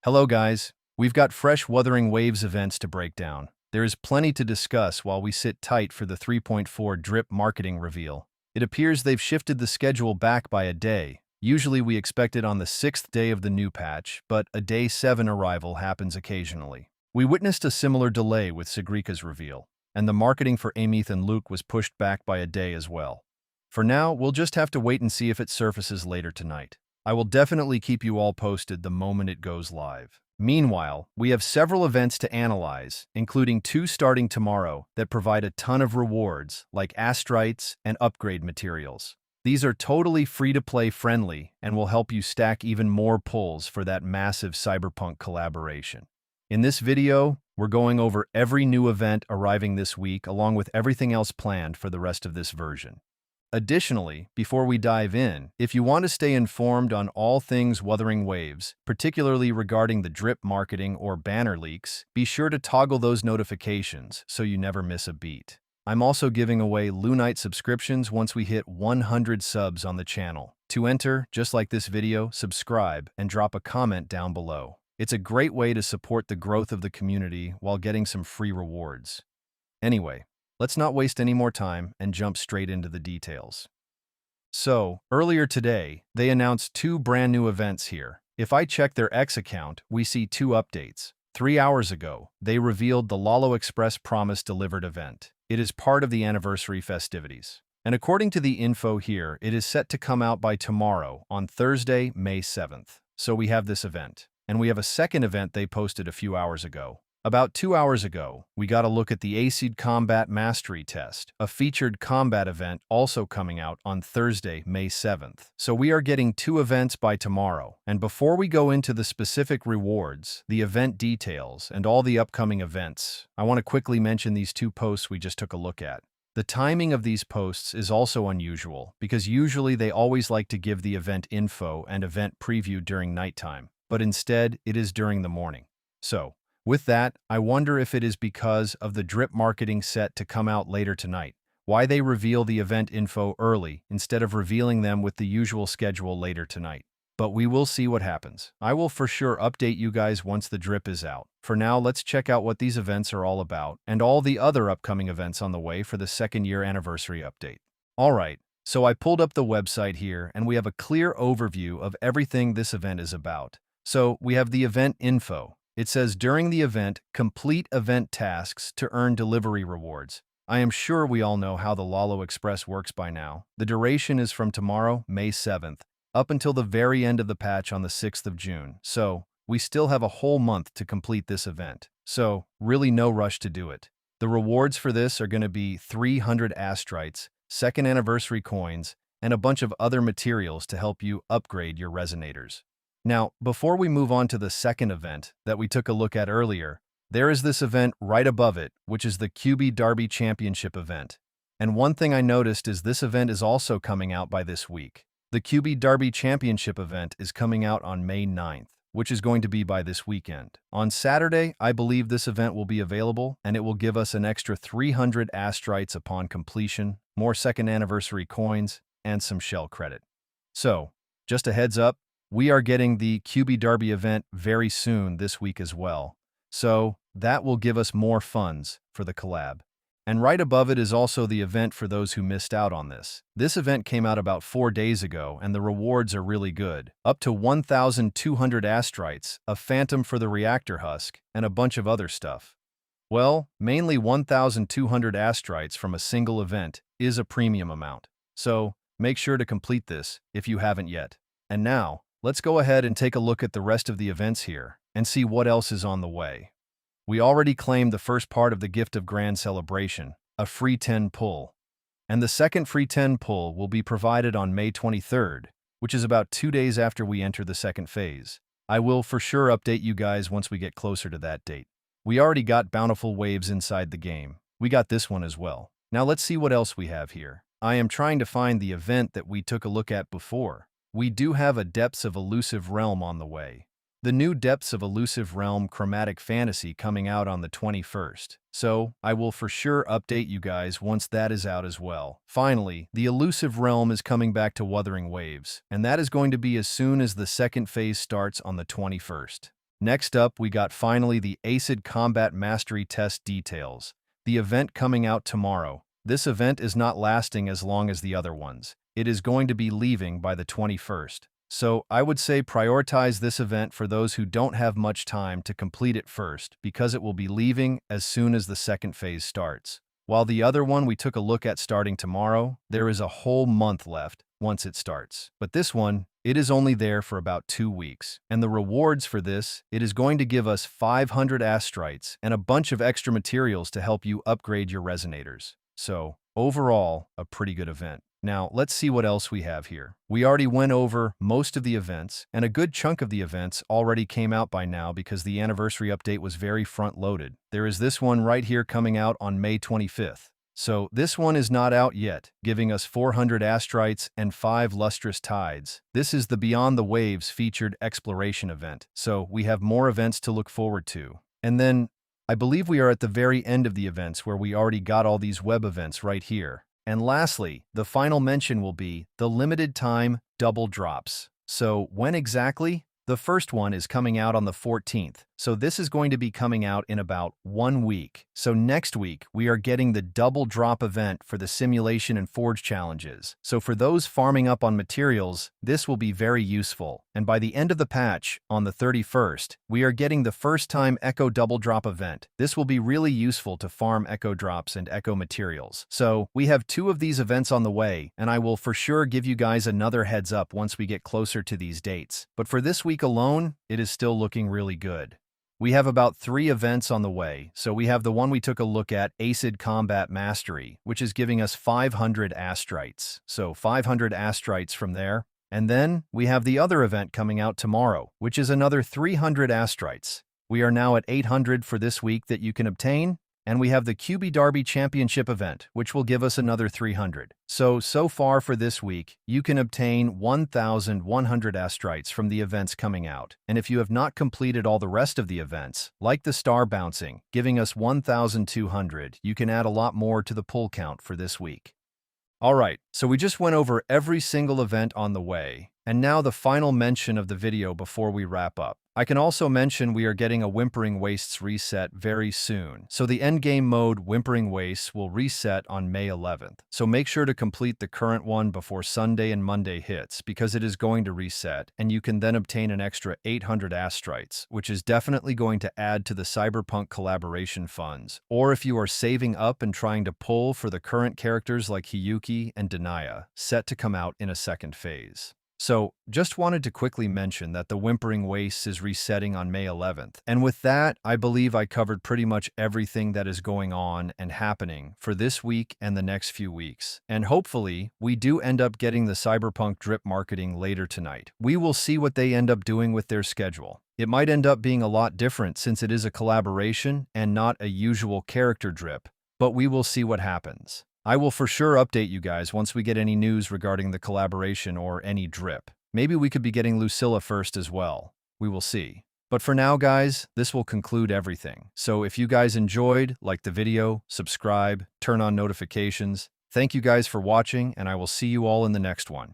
Hello guys, we've got fresh Wuthering Waves events to break down. There is plenty to discuss while we sit tight for the 3.4 drip marketing reveal. It appears they've shifted the schedule back by a day. Usually we expect it on the 6th day of the new patch, but a day 7 arrival happens occasionally. We witnessed a similar delay with Sigrika's reveal, and the marketing for Amith and Luke was pushed back by a day as well. For now, we'll just have to wait and see if it surfaces later tonight. I will definitely keep you all posted the moment it goes live. Meanwhile, we have several events to analyze, including 2 starting tomorrow that provide a ton of rewards, like astrites and upgrade materials. These are totally free-to-play friendly and will help you stack even more pulls for that massive Cyberpunk collaboration. In this video, we're going over every new event arriving this week along with everything else planned for the rest of this version. Additionally, before we dive in, if you want to stay informed on all things Wuthering Waves, particularly regarding the drip marketing or banner leaks, be sure to toggle those notifications so you never miss a beat. I'm also giving away Lunite subscriptions once we hit 100 subs on the channel. To enter, just like this video, subscribe and drop a comment down below. It's a great way to support the growth of the community while getting some free rewards. Anyway, let's not waste any more time and jump straight into the details. So, earlier today, they announced 2 brand new events here. If I check their X account, we see 2 updates. 3 hours ago, they revealed the Lalo Express Promise Delivered event. It is part of the anniversary festivities. And according to the info here, it is set to come out by tomorrow, on Thursday, May 7th. So we have this event. And we have a second event they posted a few hours ago. About 2 hours ago, we got a look at the Acid Combat Mastery Test, a featured combat event also coming out on Thursday, May 7th. So we are getting 2 events by tomorrow. And before we go into the specific rewards, the event details, and all the upcoming events, I want to quickly mention these 2 posts we just took a look at. The timing of these posts is also unusual, because usually they always like to give the event info and event preview during nighttime, but instead it is during the morning. So, with that, I wonder if it is because of the drip marketing set to come out later tonight, why they reveal the event info early instead of revealing them with the usual schedule later tonight. But we will see what happens. I will for sure update you guys once the drip is out. For now, let's check out what these events are all about and all the other upcoming events on the way for the 2nd year anniversary update. Alright, so I pulled up the website here and we have a clear overview of everything this event is about. So we have the event info. It says during the event, complete event tasks to earn delivery rewards. I am sure we all know how the Lalo Express works by now. The duration is from tomorrow, May 7th, up until the very end of the patch on the 6th of June. So, we still have a whole month to complete this event. So, really no rush to do it. The rewards for this are going to be 300 astrites, 2nd anniversary coins, and a bunch of other materials to help you upgrade your resonators. Now, before we move on to the second event that we took a look at earlier, there is this event right above it, which is the QB Derby Championship event. And one thing I noticed is this event is also coming out by this week. The QB Derby Championship event is coming out on May 9th, which is going to be by this weekend. On Saturday, I believe this event will be available, and it will give us an extra 300 astrites upon completion, more 2nd anniversary coins, and some shell credit. So, just a heads up, we are getting the QB Derby event very soon this week as well, so that will give us more funds for the collab. And right above it is also the event for those who missed out on this. This event came out about 4 days ago, and the rewards are really good. Up to 1,200 astrites, a phantom for the reactor husk, and a bunch of other stuff. Well, mainly 1,200 astrites from a single event is a premium amount. So, make sure to complete this if you haven't yet. And now, let's go ahead and take a look at the rest of the events here and see what else is on the way. We already claimed the first part of the Gift of Grand Celebration, a free 10 pull. And the second free 10 pull will be provided on May 23rd, which is about 2 days after we enter the second phase. I will for sure update you guys once we get closer to that date. We already got bountiful waves inside the game. We got this one as well. Now let's see what else we have here. I am trying to find the event that we took a look at before. We do have a Depths of Elusive Realm on the way. The new Depths of Elusive Realm Chromatic Fantasy coming out on the 21st, so I will for sure update you guys once that is out as well. Finally, the Elusive Realm is coming back to Wuthering Waves, and that is going to be as soon as the second phase starts on the 21st. Next up, we got finally the ACID Combat Mastery Test details. The event coming out tomorrow. This event is not lasting as long as the other ones. It is going to be leaving by the 21st. So I would say prioritize this event for those who don't have much time to complete it first, because it will be leaving as soon as the second phase starts. While the other one we took a look at starting tomorrow, there is a whole month left once it starts. But this one, it is only there for about 2 weeks. And the rewards for this, it is going to give us 500 astrites and a bunch of extra materials to help you upgrade your resonators. So, overall, a pretty good event. Now, let's see what else we have here. We already went over most of the events, and a good chunk of the events already came out by now because the anniversary update was very front-loaded. There is this one right here coming out on May 25th. So this one is not out yet, giving us 400 astrites and 5 lustrous tides. This is the Beyond the Waves featured exploration event, so we have more events to look forward to. And then, I believe we are at the very end of the events where we already got all these web events right here. And lastly, the final mention will be the limited time double drops. So when exactly? The first one is coming out on the 14th, so this is going to be coming out in about 1 week. So next week, we are getting the double drop event for the simulation and forge challenges. So for those farming up on materials, this will be very useful. And by the end of the patch, on the 31st, we are getting the first time Echo double drop event. This will be really useful to farm Echo drops and Echo materials. So we have 2 of these events on the way, and I will for sure give you guys another heads up once we get closer to these dates. But for this week alone, it is still looking really good. We have about 3 events on the way, so we have the one we took a look at, ACID Combat Mastery, which is giving us 500 astrites. So 500 astrites from there. And then we have the other event coming out tomorrow, which is another 300 astrites. We are now at 800 for this week that you can obtain. And we have the QB Derby Championship event, which will give us another 300. So far for this week, you can obtain 1,100 astrites from the events coming out. And if you have not completed all the rest of the events, like the star bouncing, giving us 1,200, you can add a lot more to the pull count for this week. Alright, so we just went over every single event on the way, and now the final mention of the video before we wrap up. I can also mention we are getting a Wuthering Waves reset very soon. So the endgame mode Wuthering Waves will reset on May 11th. So make sure to complete the current one before Sunday and Monday hits because it is going to reset, and you can then obtain an extra 800 astrites, which is definitely going to add to the Cyberpunk collaboration funds. Or if you are saving up and trying to pull for the current characters like Hiyuki and Denaya, set to come out in a second phase. So, just wanted to quickly mention that the Wuthering Waves is resetting on May 11th. And with that, I believe I covered pretty much everything that is going on and happening for this week and the next few weeks. And hopefully, we do end up getting the Cyberpunk drip marketing later tonight. We will see what they end up doing with their schedule. It might end up being a lot different since it is a collaboration and not a usual character drip, but we will see what happens. I will for sure update you guys once we get any news regarding the collaboration or any drip. Maybe we could be getting Lucilla first as well. We will see. But for now, guys, this will conclude everything. So if you guys enjoyed, like the video, subscribe, turn on notifications. Thank you guys for watching, and I will see you all in the next one.